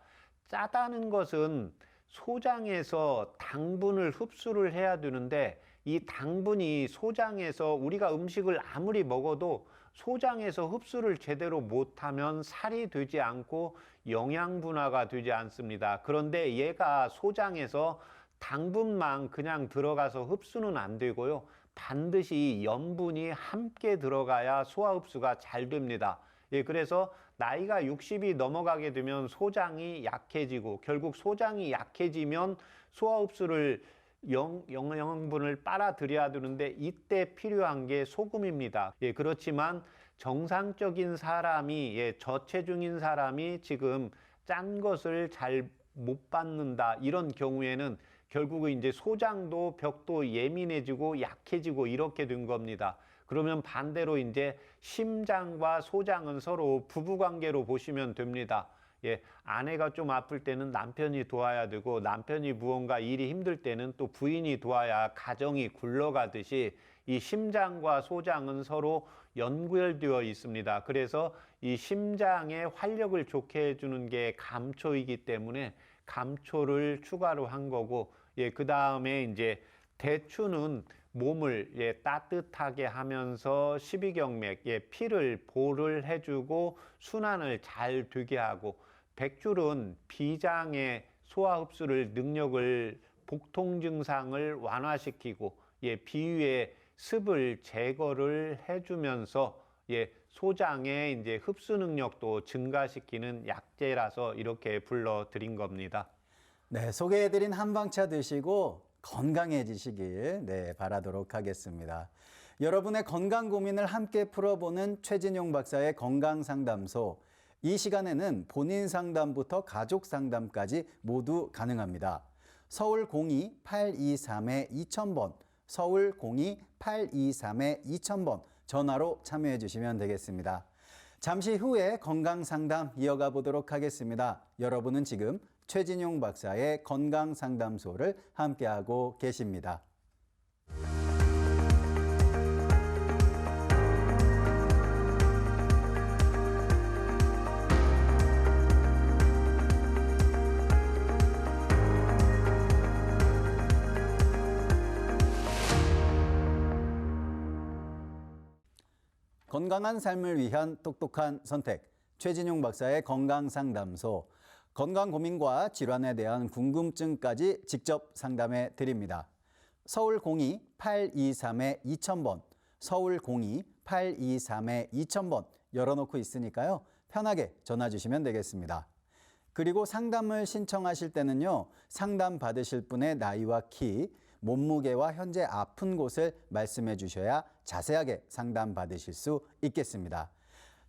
짜다는 것은 소장에서 당분을 흡수를 해야 되는데 이 당분이 소장에서 우리가 음식을 아무리 먹어도 소장에서 흡수를 제대로 못하면 살이 되지 않고 영양 분화가 되지 않습니다. 그런데 얘가 소장에서 당분만 그냥 들어가서 흡수는 안 되고요. 반드시 염분이 함께 들어가야 소화 흡수가 잘 됩니다. 예, 그래서 나이가 60이 넘어가게 되면 소장이 약해지고 결국 소장이 약해지면 소화 흡수를 영양분을 빨아들여야 되는데 이때 필요한 게 소금입니다. 예, 그렇지만 정상적인 사람이 저체중인 사람이 지금 짠 것을 잘 못 받는다 이런 경우에는 결국은 이제 소장도 벽도 예민해지고 약해지고 이렇게 된 겁니다. 그러면 반대로 이제 심장과 소장은 서로 부부관계로 보시면 됩니다. 예, 아내가 좀 아플 때는 남편이 도와야 되고 남편이 무언가 일이 힘들 때는 또 부인이 도와야 가정이 굴러가듯이 이 심장과 소장은 서로 연결되어 있습니다. 그래서 이 심장의 활력을 좋게 해주는 게 감초이기 때문에 감초를 추가로 한 거고, 예, 그 다음에 이제 대추는 몸을 따뜻하게 하면서 십이경맥, 피를 보를 해주고 순환을 잘 되게 하고, 백줄은 비장의 소화 흡수를 능력을 복통 증상을 완화시키고 비위의 습을 제거를 해주면서 소장의 이제 흡수 능력도 증가시키는 약재라서 이렇게 불러드린 겁니다. 네, 소개해드린 한방차 드시고 건강해지시길 바라도록 하겠습니다. 여러분의 건강 고민을 함께 풀어보는 최진용 박사의 건강상담소. 이 시간에는 본인 상담부터 가족 상담까지 모두 가능합니다. 서울 02-823-2000번, 서울 02-823-2000번 전화로 참여해 주시면 되겠습니다. 잠시 후에 건강상담 이어가 보도록 하겠습니다. 여러분은 지금 최진용 박사의 건강상담소를 함께하고 계십니다. 건강한 삶을 위한 똑똑한 선택, 최진용 박사의 건강상담소. 건강 고민과 질환에 대한 궁금증까지 직접 상담해 드립니다. 서울 02-823-2000번, 서울 02-823-2000번 열어놓고 있으니까요. 편하게 전화 주시면 되겠습니다. 그리고 상담을 신청하실 때는요. 상담 받으실 분의 나이와 키, 몸무게와 현재 아픈 곳을 말씀해 주셔야 자세하게 상담 받으실 수 있겠습니다.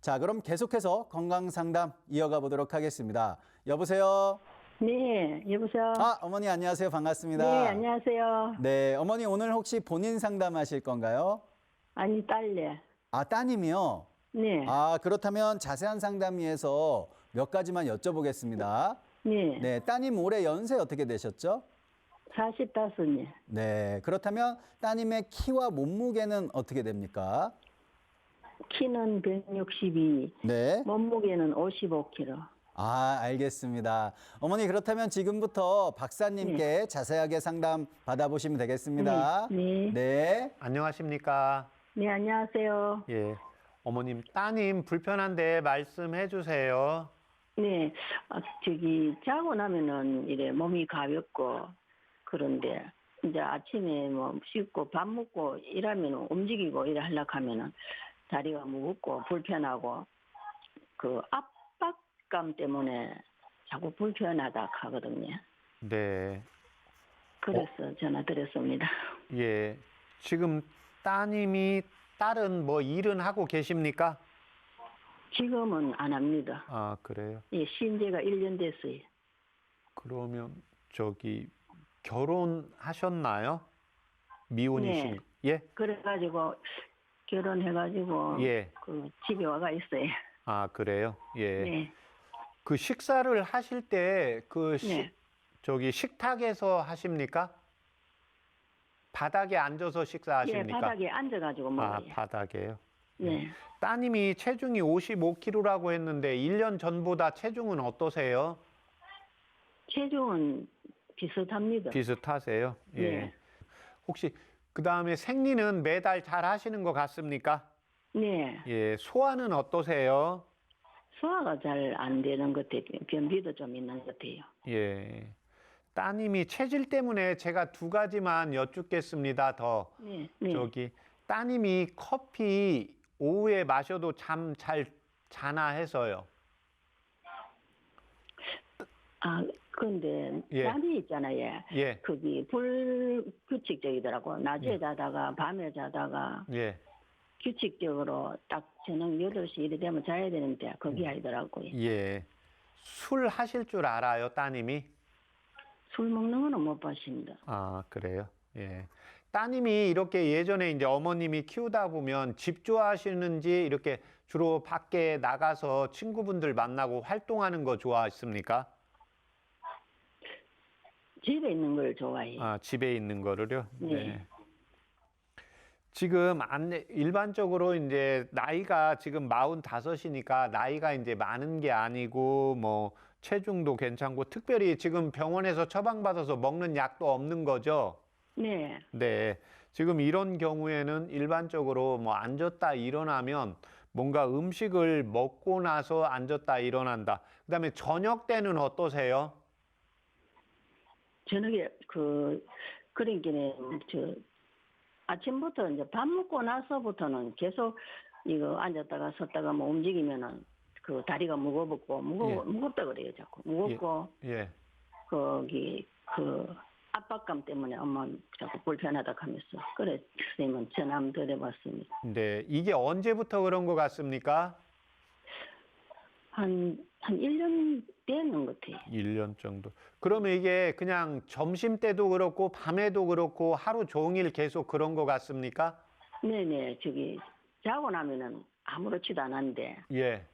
자, 그럼 계속해서 건강 상담 이어가 보도록 하겠습니다. 여보세요? 네, 여보세요? 어머니 안녕하세요. 반갑습니다. 네, 안녕하세요. 네, 어머니 오늘 혹시 본인 상담하실 건가요? 아니, 딸래. 따님이요? 네. 그렇다면 자세한 상담 위해서 몇 가지만 여쭤보겠습니다. 네. 네, 따님 올해 연세 어떻게 되셨죠? 45년. 네, 그렇다면 따님의 키와 몸무게는 어떻게 됩니까? 키는 162, 네. 몸무게는 55kg. 알겠습니다. 어머니 그렇다면 지금부터 박사님께 자세하게 상담 받아보시면 되겠습니다. 네. 네. 안녕하십니까? 네, 안녕하세요. 예, 어머님, 따님 불편한데 말씀해 주세요. 네, 자고 나면은 이래 몸이 가볍고, 그런데 이제 아침에 뭐 씻고 밥 먹고 일하면 움직이고 이래 하려고 하면은 다리가 무겁고 불편하고 그 압박감 때문에 자꾸 불편하다 하거든요. 네. 그래서 전화 드렸습니다. 예. 지금 딸은 뭐 일은 하고 계십니까? 지금은 안 합니다. 그래요? 예, 쉰 지가 1년 됐어요. 그러면 결혼하셨나요? 미혼이신? 네. 예? 그래가지고 결혼해가지고 예. 그 집에 와가 있어요. 그래요? 예. 네. 그 식사를 하실 때 네. 식탁에서 하십니까? 바닥에 앉아서 식사하십니까? 예, 바닥에 앉아가지고 먹어요. 바닥에요? 네. 따님이 체중이 55kg라고 했는데 1년 전보다 체중은 어떠세요? 체중은 비슷합니다. 비슷하세요? 예. 네. 혹시 그 다음에 생리는 매달 잘 하시는 것 같습니까? 네. 예, 소화는 어떠세요? 소화가 잘 안 되는 것 같아요. 변비도 좀 있는 것 같아요. 예. 따님이 체질 때문에 제가 두 가지만 여쭙겠습니다. 더 네, 네. 저기 따님이 커피 오후에 마셔도 잠 잘 자나 해서요. 아, 근데 예. 잠이 있잖아요. 예. 그게 불규칙적이더라고. 낮에 예. 자다가 밤에 자다가 예. 규칙적으로 딱 저녁 8시 이래 되면 자야 되는데 그게 아니더라고요. 예. 술 하실 줄 알아요, 따님이? 술 먹는 거는 못 봤습니다. 아, 그래요? 예. 따님이 이렇게 예전에 이제 어머님이 키우다 보면 집 좋아하시는지 이렇게 주로 밖에 나가서 친구분들 만나고 활동하는 거 좋아하십니까? 집에 있는 걸 좋아해요. 아, 집에 있는 거를요? 네. 지금 일반적으로 이제 나이가 지금 45이니까 나이가 이제 많은 게 아니고 뭐 체중도 괜찮고 특별히 지금 병원에서 처방받아서 먹는 약도 없는 거죠? 네. 네. 지금 이런 경우에는 일반적으로 뭐 앉았다 일어나면 뭔가 음식을 먹고 나서 앉았다 일어난다. 그다음에 저녁 때는 어떠세요? 저녁에 그러니까 아침부터 이제 밥 먹고 나서부터는 계속 이거 앉았다가 섰다가 뭐 움직이면은 그 다리가 무겁다 그래요 자꾸 무겁고 예. 거기 압박감 때문에 엄마 자꾸 불편하다 하면서 그래 선생님은 전화 한번 드려봤습니다. 네. 이게 언제부터 그런 것 같습니까? 한 1년 되는 것 같아요. 1년 정도. 그러면 이게 그냥 점심 때도 그렇고 밤에도 그렇고 하루 종일 계속 그런 것 같습니까? 네네 자고 나면은 아무렇지도 않았는데 예.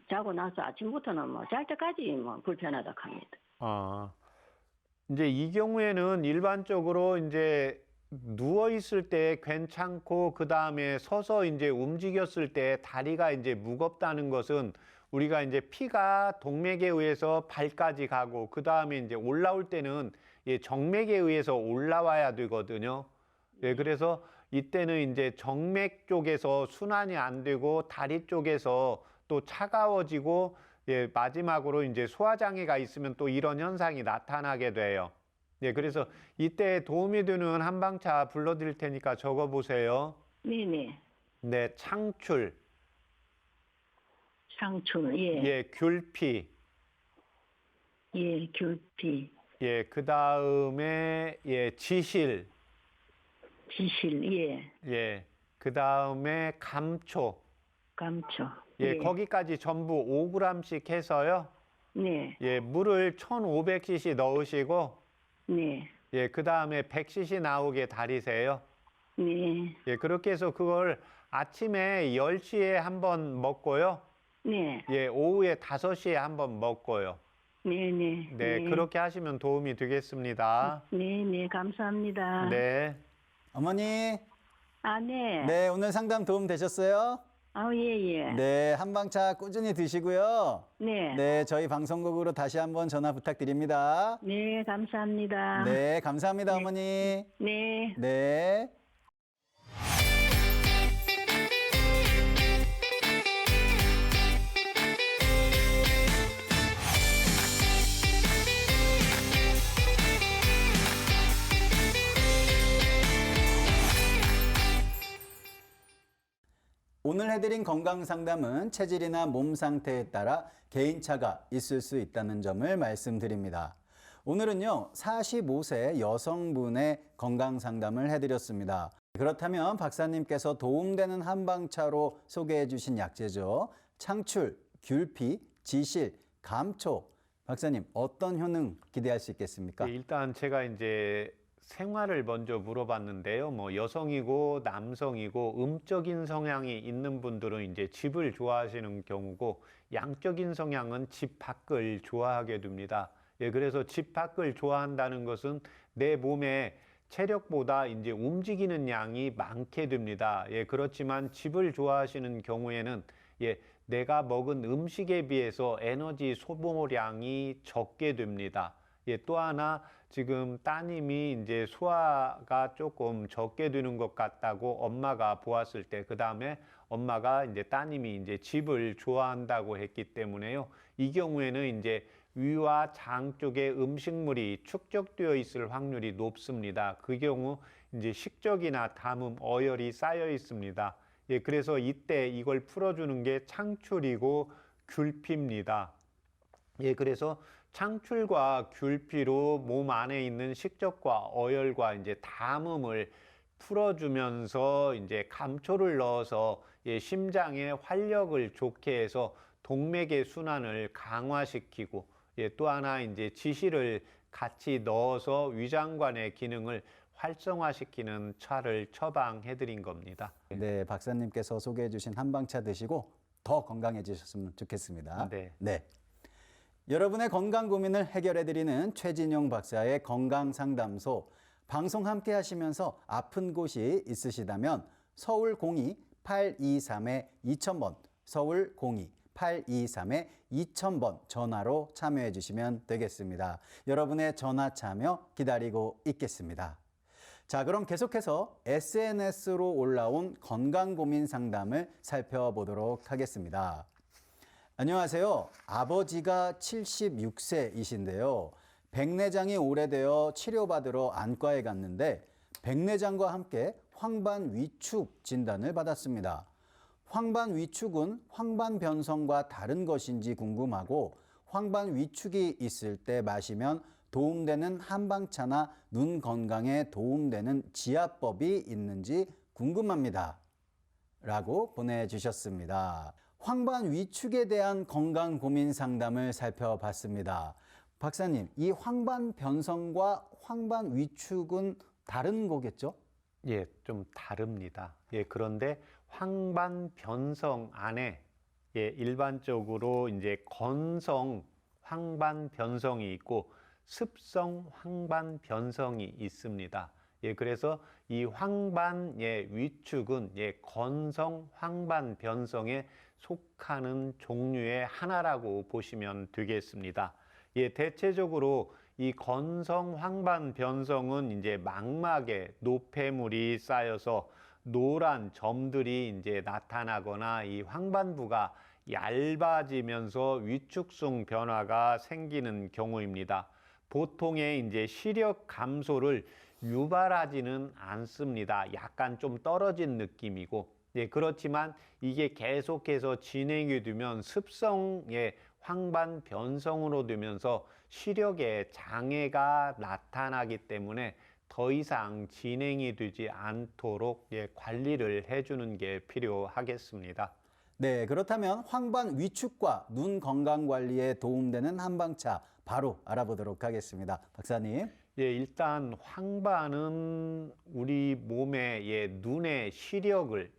자고 나서 아침부터는 뭐 잘 때까지 뭐 불편하다 합니다. 아. 이제 이 경우에는 일반적으로 이제 누워 있을 때 괜찮고 그다음에 서서 이제 움직였을 때 다리가 이제 무겁다는 것은 우리가 이제 피가 동맥에 의해서 발까지 가고 그다음에 이제 올라올 때는 정맥에 의해서 올라와야 되거든요. 예, 그래서 이때는 이제 정맥 쪽에서 순환이 안 되고 다리 쪽에서 또 차가워지고 마지막으로 이제 소화장애가 있으면 또 이런 현상이 나타나게 돼요. 예, 그래서 이때 도움이 되는 한방차 불러드릴 테니까 적어보세요. 네네. 네, 창출, 상추, 예. 예, 귤피, 예, 귤피, 예, 그 다음에 지실, 지실, 예. 예, 그 다음에 감초, 감초. 예, 거기까지 전부 5g씩 해서요. 네, 물을 1,500cc 넣으시고, 네, 그 다음에 100cc 나오게 달이세요. 네, 그렇게 해서 그걸 아침에 10시에 한번 먹고요. 네, 오후에 5시에 한번 먹고요. 네, 네. 네, 그렇게 하시면 도움이 되겠습니다. 네, 네, 감사합니다. 네. 어머니, 아, 네. 네, 오늘 상담 도움 되셨어요? 아, 예, 예. 네, 한방차 꾸준히 드시고요. 네. 네, 저희 방송국으로 다시 한번 전화 부탁드립니다. 네, 감사합니다. 네, 감사합니다, 어머니. 네. 네. 오늘 해드린 건강 상담은 체질이나 몸 상태에 따라 개인차가 있을 수 있다는 점을 말씀드립니다. 오늘은요, 45세 여성분의 건강 상담을 해드렸습니다. 그렇다면 박사님께서 도움되는 한방차로 소개해 주신 약재죠. 창출, 귤피, 지실, 감초. 박사님, 어떤 효능 기대할 수 있겠습니까? 일단 제가 이제 생활을 먼저 물어봤는데요. 뭐 여성이고 남성이고 음적인 성향이 있는 분들은 이제 집을 좋아하시는 경우고 양적인 성향은 집 밖을 좋아하게 됩니다. 그래서 집 밖을 좋아한다는 것은 내 몸에 체력보다 이제 움직이는 양이 많게 됩니다. 그렇지만 집을 좋아하시는 경우에는 내가 먹은 음식에 비해서 에너지 소모량이 적게 됩니다. 예, 또 하나 지금 따님이 이제 소화가 조금 적게 되는 것 같다고 엄마가 보았을 때, 그 다음에 엄마가 이제 따님이 이제 즙을 좋아한다고 했기 때문에요. 이 경우에는 이제 위와 장 쪽에 음식물이 축적되어 있을 확률이 높습니다. 그 경우 이제 식적이나 담음, 어혈이 쌓여 있습니다. 예, 그래서 이때 이걸 풀어주는 게 창출이고 귤피입니다. 예, 그래서 창출과 귤피로 몸 안에 있는 식적과 어혈과 이제 담음을 풀어주면서 이제 감초를 넣어서 예, 심장의 활력을 좋게 해서 동맥의 순환을 강화시키고 예, 또 하나 이제 지시를 같이 넣어서 위장관의 기능을 활성화시키는 차를 처방해 드린 겁니다. 네, 박사님께서 소개해 주신 한방차 드시고 더 건강해지셨으면 좋겠습니다. 네. 여러분의 건강 고민을 해결해 드리는 최진용 박사의 건강상담소 방송 함께 하시면서 아픈 곳이 있으시다면 서울 02-823-2000번 서울 02-823-2000번 전화로 참여해 주시면 되겠습니다. 여러분의 전화 참여 기다리고 있겠습니다. 자, 그럼 계속해서 SNS로 올라온 건강 고민 상담을 살펴보도록 하겠습니다. 안녕하세요. 아버지가 76세이신데요. 백내장이 오래되어 치료받으러 안과에 갔는데 백내장과 함께 황반위축 진단을 받았습니다. 황반위축은 황반변성과 다른 것인지 궁금하고 황반위축이 있을 때 마시면 도움되는 한방차나 눈 건강에 도움되는 지압법이 있는지 궁금합니다. 라고 보내주셨습니다. 황반위축에 대한 건강 고민 상담을 살펴봤습니다. 박사님, 이 황반변성과 황반위축은 다른 거겠죠? 예, 좀 다릅니다. 예, 그런데 황반변성 안에 예, 일반적으로 이제 건성 황반변성이 있고 습성 황반변성이 있습니다. 예, 그래서 이 황반 위축은 건성 황반변성에 속하는 종류의 하나라고 보시면 되겠습니다. 예, 대체적으로 이 건성 황반변성은 이제 망막에 노폐물이 쌓여서 노란 점들이 이제 나타나거나 이 황반부가 얇아지면서 위축성 변화가 생기는 경우입니다. 보통의 이제 시력 감소를 유발하지는 않습니다. 약간 좀 떨어진 느낌이고, 예, 그렇지만 이게 계속해서 진행이 되면 습성의 황반 변성으로 되면서 시력에 장애가 나타나기 때문에 더 이상 진행이 되지 않도록 관리를 해주는 게 필요하겠습니다. 네, 그렇다면 황반 위축과 눈 건강 관리에 도움되는 한방차 바로 알아보도록 하겠습니다. 박사님. 예, 일단 황반은 우리 몸의 눈의 시력을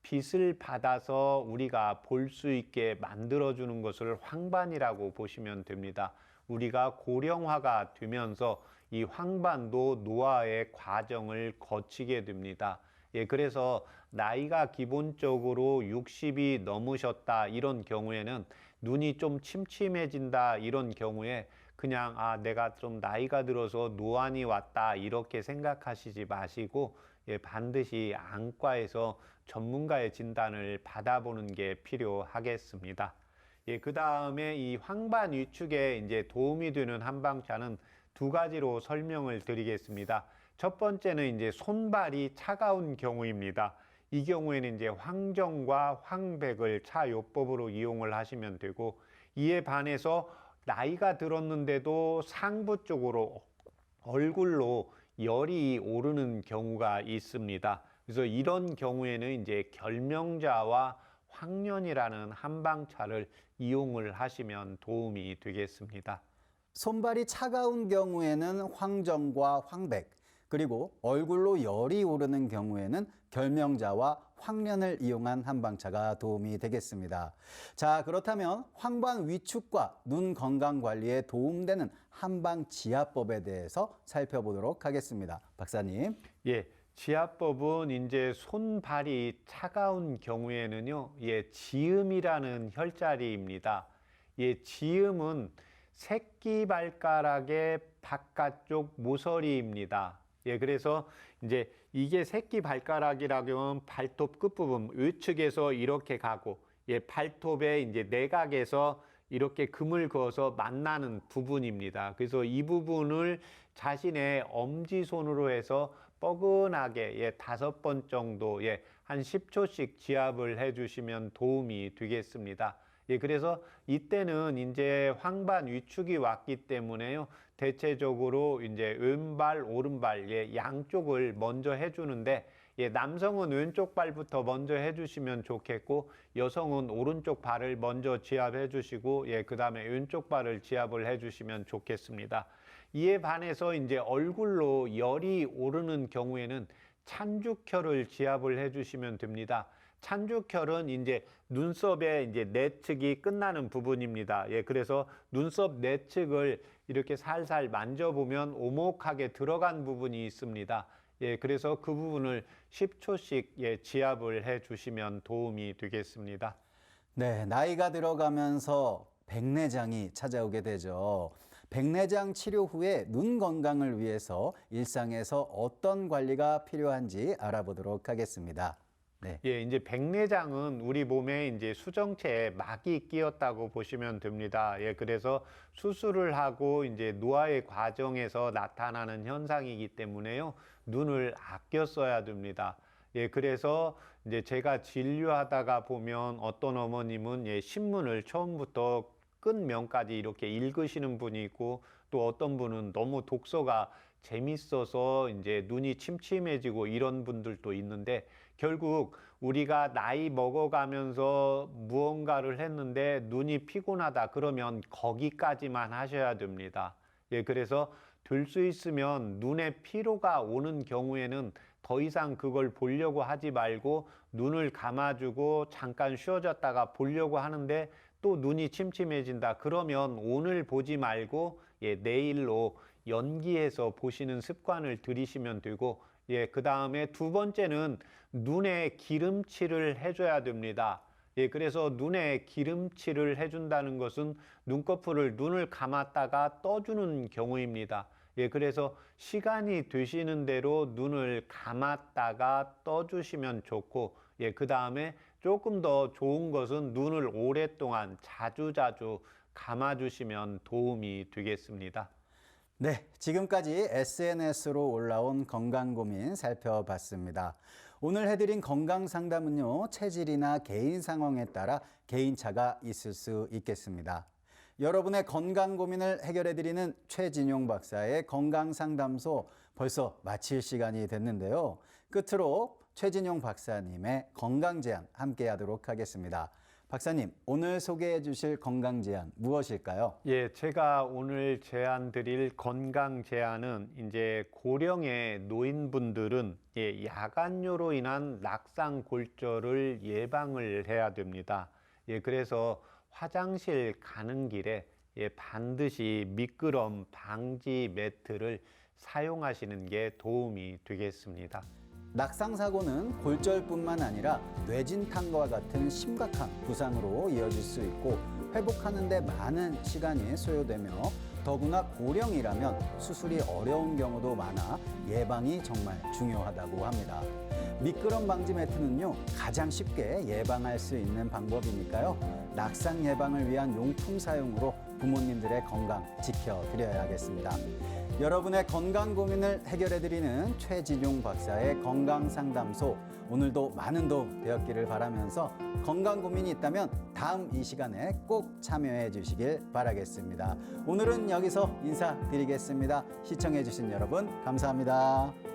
빛을 받아서 우리가 볼 수 있게 만들어주는 것을 황반이라고 보시면 됩니다. 우리가 고령화가 되면서 이 황반도 노화의 과정을 거치게 됩니다. 예, 그래서 나이가 기본적으로 60이 넘으셨다 이런 경우에는 눈이 좀 침침해진다 이런 경우에 그냥 내가 좀 나이가 들어서 노안이 왔다 이렇게 생각하시지 마시고 반드시 안과에서 전문가의 진단을 받아보는 게 필요하겠습니다. 그 다음에 이 황반 위축에 이제 도움이 되는 한방차는 두 가지로 설명을 드리겠습니다. 첫 번째는 이제 손발이 차가운 경우입니다. 이 경우에는 이제 황정과 황백을 차요법으로 이용을 하시면 되고, 이에 반해서 나이가 들었는데도 상부 쪽으로 얼굴로 열이 오르는 경우가 있습니다. 그래서 이런 경우에는 이제 결명자와 황련이라는 한방차를 이용을 하시면 도움이 되겠습니다. 손발이 차가운 경우에는 황정과 황백, 그리고 얼굴로 열이 오르는 경우에는 결명자와 황련을 이용한 한방차가 도움이 되겠습니다. 자, 그렇다면 황반 위축과 눈 건강 관리에 도움되는 한방 지압법에 대해서 살펴보도록 하겠습니다. 박사님. 예, 지압법은 이제 손발이 차가운 경우에는요, 지음이라는 혈자리입니다. 지음은 새끼 발가락의 바깥쪽 모서리입니다. 예, 그래서 이제 이게 새끼 발가락이라고 하면 발톱 끝부분 우측에서 이렇게 가고, 예, 발톱의 이제 내각에서 이렇게 금을 그어서 만나는 부분입니다. 그래서 이 부분을 자신의 엄지손으로 해서 뻐근하게, 예, 5번 정도, 예, 한 10초씩 지압을 해주시면 도움이 되겠습니다. 예, 그래서 이때는 이제 황반 위축이 왔기 때문에요. 대체적으로 이제 왼발, 오른발, 예, 양쪽을 먼저 해주는데, 예, 남성은 왼쪽 발부터 먼저 해주시면 좋겠고, 여성은 오른쪽 발을 먼저 지압해 주시고, 예, 그 다음에 왼쪽 발을 지압을 해주시면 좋겠습니다. 이에 반해서 이제 얼굴로 열이 오르는 경우에는 찬죽혈을 지압을 해주시면 됩니다. 찬죽혈은 이제 눈썹의 이제 내측이 끝나는 부분입니다. 예, 그래서 눈썹 내측을 이렇게 살살 만져보면 오목하게 들어간 부분이 있습니다. 예, 그래서 그 부분을 10초씩, 예, 지압을 해 주시면 도움이 되겠습니다. 네, 나이가 들어가면서 백내장이 찾아오게 되죠. 백내장 치료 후에 눈 건강을 위해서 일상에서 어떤 관리가 필요한지 알아보도록 하겠습니다. 네. 예, 이제 백내장은 우리 몸에 이제 수정체에 막이 끼었다고 보시면 됩니다. 예, 그래서 수술을 하고 이제 노화의 과정에서 나타나는 현상이기 때문에요. 눈을 아껴 써야 됩니다. 예, 그래서 이제 제가 진료하다가 보면 어떤 어머님은, 예, 신문을 처음부터 끝면까지 이렇게 읽으시는 분이 있고, 또 어떤 분은 너무 독서가 재밌어서 이제 눈이 침침해지고 이런 분들도 있는데, 결국 우리가 나이 먹어가면서 무언가를 했는데 눈이 피곤하다 그러면 거기까지만 하셔야 됩니다. 예, 그래서 될 수 있으면 눈에 피로가 오는 경우에는 더 이상 그걸 보려고 하지 말고 눈을 감아주고 잠깐 쉬어졌다가 보려고 하는데 또 눈이 침침해진다 그러면 오늘 보지 말고, 예, 내일로 연기해서 보시는 습관을 들이시면 되고, 예, 그 다음에 두 번째는 눈에 기름칠을 해줘야 됩니다. 예, 그래서 눈에 기름칠을 해준다는 것은 눈꺼풀을 눈을 감았다가 떠주는 경우입니다. 예, 그래서 시간이 되시는 대로 눈을 감았다가 떠주시면 좋고, 예, 그 다음에 조금 더 좋은 것은 눈을 오랫동안 자주자주 감아주시면 도움이 되겠습니다. 네, 지금까지 SNS로 올라온 건강 고민 살펴봤습니다. 오늘 해드린 건강 상담은요, 체질이나 개인 상황에 따라 개인차가 있을 수 있겠습니다. 여러분의 건강 고민을 해결해드리는 최진용 박사의 건강상담소 벌써 마칠 시간이 됐는데요. 끝으로 최진용 박사님의 건강제안 함께 하도록 하겠습니다. 박사님, 오늘 소개해 주실 건강제안 무엇일까요? 예, 제가 오늘 제안 드릴 건강 제안은 이제 고령의 노인분들은, 예, 야간요로 인한 낙상골절을 예방을 해야 됩니다. 예, 그래서 화장실 가는 길에, 예, 반드시 미끄럼 방지 매트를 사용하시는 게 도움이 되겠습니다. 낙상사고는 골절뿐만 아니라 뇌진탕과 같은 심각한 부상으로 이어질 수 있고 회복하는 데 많은 시간이 소요되며 더구나 고령이라면 수술이 어려운 경우도 많아 예방이 정말 중요하다고 합니다. 미끄럼 방지 매트는요, 가장 쉽게 예방할 수 있는 방법이니까요. 낙상 예방을 위한 용품 사용으로 부모님들의 건강 지켜드려야겠습니다. 여러분의 건강 고민을 해결해드리는 최진용 박사의 건강상담소, 오늘도 많은 도움 되었기를 바라면서 건강 고민이 있다면 다음 이 시간에 꼭 참여해 주시길 바라겠습니다. 오늘은 여기서 인사드리겠습니다. 시청해 주신 여러분 감사합니다.